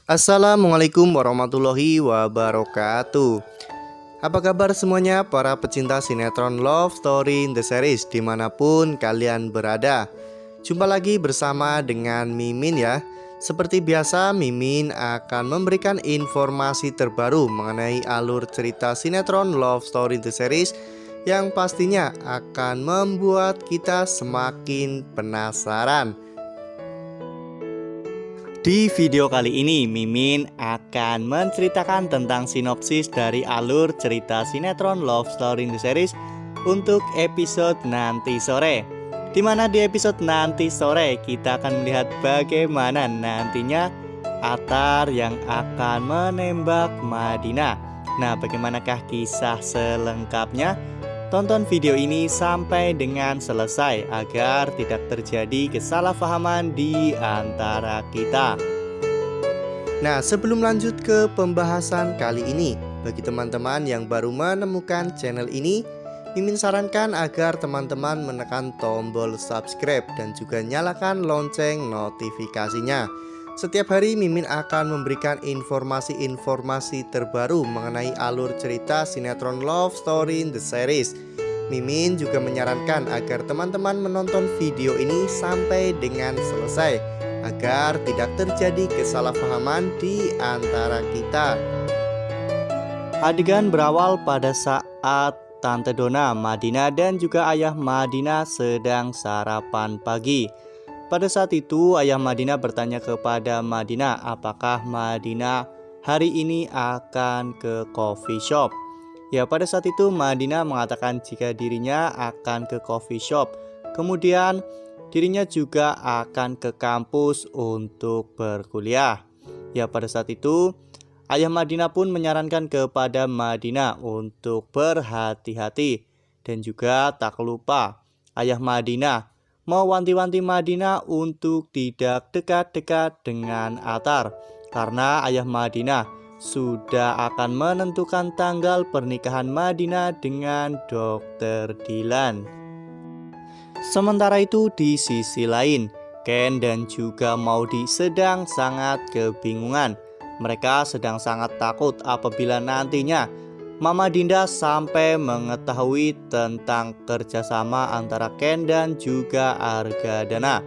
Assalamualaikum warahmatullahi wabarakatuh. Apa kabar semuanya para pecinta sinetron Love Story in the Series dimanapun kalian berada. Jumpa lagi bersama dengan Mimin ya. Seperti biasa Mimin akan memberikan informasi terbaru mengenai alur cerita sinetron Love Story in the Series yang pastinya akan membuat kita semakin penasaran. Di video kali ini, Mimin akan menceritakan tentang sinopsis dari alur cerita sinetron Love Story in the Series untuk episode nanti sore. Dimana di episode nanti sore kita akan melihat bagaimana nantinya Atar yang akan menembak Madinah. Nah, bagaimanakah kisah selengkapnya? Tonton video ini sampai dengan selesai agar tidak terjadi kesalahpahaman di antara kita. Nah, sebelum lanjut ke pembahasan kali ini, bagi teman-teman yang baru menemukan channel ini, Mimin sarankan agar teman-teman menekan tombol subscribe dan juga nyalakan lonceng notifikasinya. Setiap hari Mimin akan memberikan informasi-informasi terbaru mengenai alur cerita sinetron Love Story in the Series. Mimin juga menyarankan agar teman-teman menonton video ini sampai dengan selesai agar tidak terjadi kesalahpahaman di antara kita. Adegan berawal pada saat Tante Donna, Madinah dan juga ayah Madinah sedang sarapan pagi. Pada saat itu ayah Madinah bertanya kepada Madinah apakah Madinah hari ini akan ke coffee shop. Ya, pada saat itu Madinah mengatakan jika dirinya akan ke coffee shop. Kemudian dirinya juga akan ke kampus untuk berkuliah. Ya, pada saat itu ayah Madinah pun menyarankan kepada Madinah untuk berhati-hati. Dan juga tak lupa ayah Madinah mewanti-wanti Madinah untuk tidak dekat-dekat dengan Atar, karena ayah Madinah sudah akan menentukan tanggal pernikahan Madinah dengan Dr. Dilan. Sementara itu di sisi lain, Ken dan juga Maudy sedang sangat kebingungan. Mereka sedang sangat takut apabila nantinya Mama Dinda sampai mengetahui tentang kerjasama antara Ken dan juga Argadana.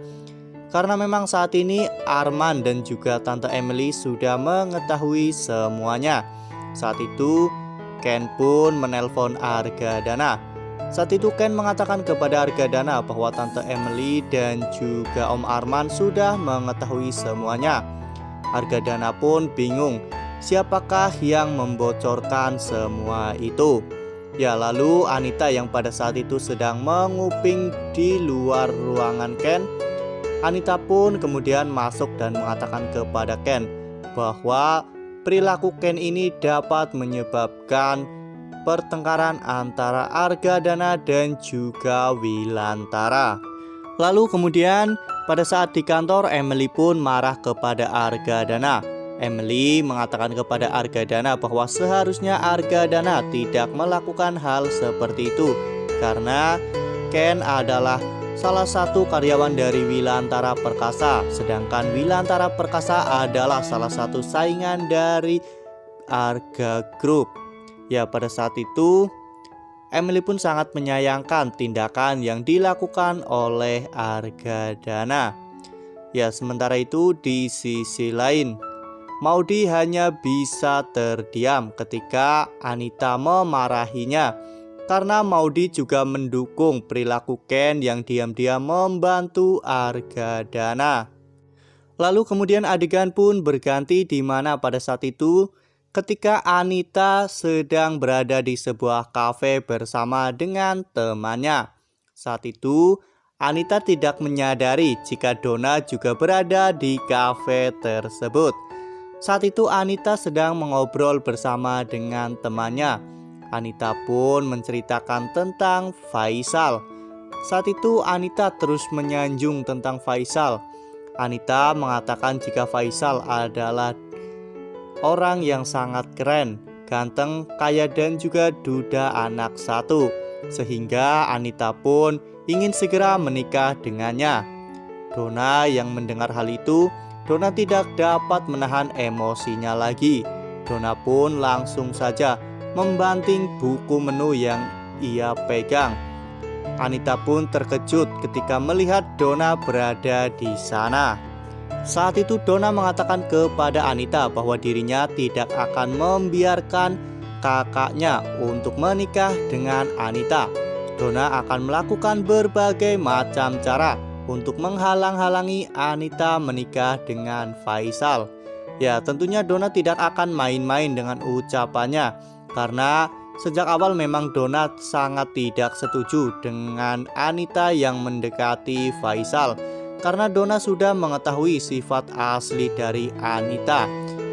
Karena memang saat ini Arman dan juga Tante Emily sudah mengetahui semuanya. Saat itu Ken pun menelpon Argadana. Saat itu Ken mengatakan kepada Argadana bahwa Tante Emily dan juga Om Arman sudah mengetahui semuanya. Argadana pun bingung. Siapakah yang membocorkan semua itu? Ya, lalu Anita yang pada saat itu sedang menguping di luar ruangan Ken. Anita pun kemudian masuk dan mengatakan kepada Ken bahwa perilaku Ken ini dapat menyebabkan pertengkaran antara Argadana dan juga Wilantara. Lalu kemudian pada saat di kantor Emily pun marah kepada Argadana. Emily mengatakan kepada Argadana bahwa seharusnya Argadana tidak melakukan hal seperti itu karena Ken adalah salah satu karyawan dari Wilantara Perkasa, sedangkan Wilantara Perkasa adalah salah satu saingan dari Arga Group. Ya, pada saat itu Emily pun sangat menyayangkan tindakan yang dilakukan oleh Argadana. Ya, sementara itu di sisi lain Maudy hanya bisa terdiam ketika Anita memarahinya karena Maudy juga mendukung perilaku Ken yang diam-diam membantu Argadana. Lalu kemudian adegan pun berganti di mana pada saat itu ketika Anita sedang berada di sebuah kafe bersama dengan temannya. Saat itu Anita tidak menyadari jika Donna juga berada di kafe tersebut. Saat itu Anita sedang mengobrol bersama dengan temannya. Anita pun menceritakan tentang Faisal. Saat itu Anita terus menyanjung tentang Faisal. Anita mengatakan jika Faisal adalah orang yang sangat keren, ganteng, kaya dan juga duda anak satu. Sehingga Anita pun ingin segera menikah dengannya. Donna yang mendengar hal itu Donna tidak dapat menahan emosinya lagi. Donna pun langsung saja membanting buku menu yang ia pegang. Anita pun terkejut ketika melihat Donna berada di sana. Saat itu Donna mengatakan kepada Anita bahwa dirinya tidak akan membiarkan kakaknya untuk menikah dengan Anita. Donna akan melakukan berbagai macam cara untuk menghalang-halangi Anita menikah dengan Faisal. Ya, tentunya Donna tidak akan main-main dengan ucapannya, karena sejak awal memang Donna sangat tidak setuju dengan Anita yang mendekati Faisal, karena Donna sudah mengetahui sifat asli dari Anita.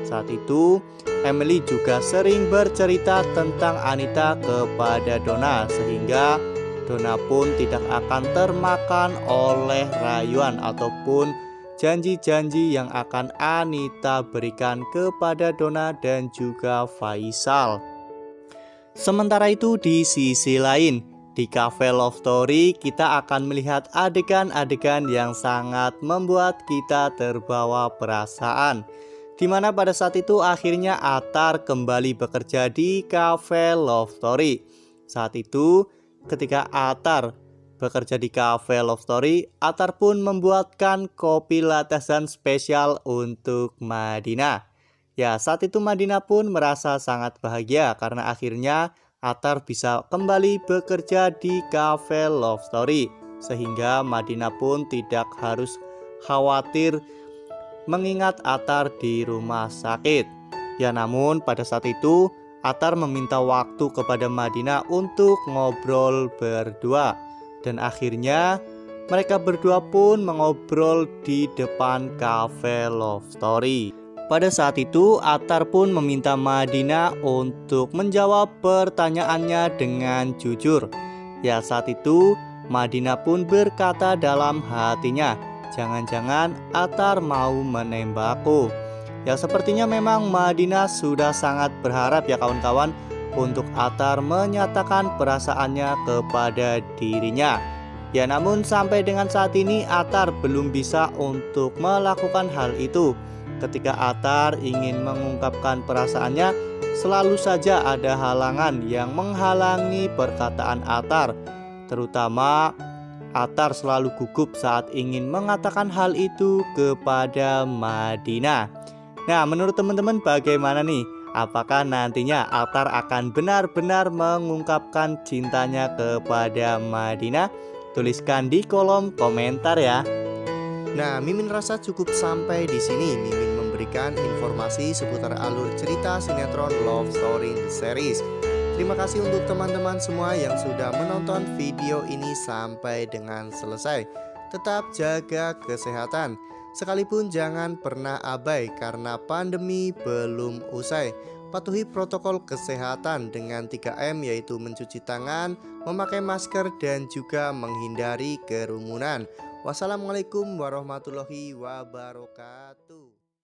Saat itu Emily juga sering bercerita tentang Anita kepada Donna, sehingga Donna pun tidak akan termakan oleh rayuan ataupun janji-janji yang akan Anita berikan kepada Donna dan juga Faisal. Sementara itu di sisi lain, di Cafe Love Story kita akan melihat adegan-adegan yang sangat membuat kita terbawa perasaan, di mana pada saat itu akhirnya Atar kembali bekerja di Cafe Love Story. Saat itu ketika Atar bekerja di Cafe Love Story, Atar pun membuatkan kopi latesan spesial untuk Madina. Ya, saat itu Madina pun merasa sangat bahagia karena akhirnya Atar bisa kembali bekerja di Cafe Love Story, sehingga Madina pun tidak harus khawatir mengingat Atar di rumah sakit. Ya, namun pada saat itu Atar meminta waktu kepada Madina untuk ngobrol berdua, dan akhirnya mereka berdua pun mengobrol di depan Cafe Love Story. Pada saat itu Atar pun meminta Madina untuk menjawab pertanyaannya dengan jujur. Ya, saat itu Madina pun berkata dalam hatinya, "Jangan-jangan Atar mau menembakku." Ya, sepertinya memang Madina sudah sangat berharap ya kawan-kawan untuk Atar menyatakan perasaannya kepada dirinya. Ya, namun sampai dengan saat ini Atar belum bisa untuk melakukan hal itu. Ketika Atar ingin mengungkapkan perasaannya, selalu saja ada halangan yang menghalangi perkataan Atar. Terutama Atar selalu gugup saat ingin mengatakan hal itu kepada Madina. Nah, menurut teman-teman bagaimana nih? Apakah nantinya Atar akan benar-benar mengungkapkan cintanya kepada Madina? Tuliskan di kolom komentar ya. Nah, Mimin rasa cukup sampai di sini. Mimin memberikan informasi seputar alur cerita sinetron Love Story The Series. Terima kasih untuk teman-teman semua yang sudah menonton video ini sampai dengan selesai. Tetap jaga kesehatan. Sekalipun jangan pernah abai karena pandemi belum usai. Patuhi protokol kesehatan dengan 3M, yaitu mencuci tangan, memakai masker, dan juga menghindari kerumunan. Wassalamualaikum warahmatullahi wabarakatuh.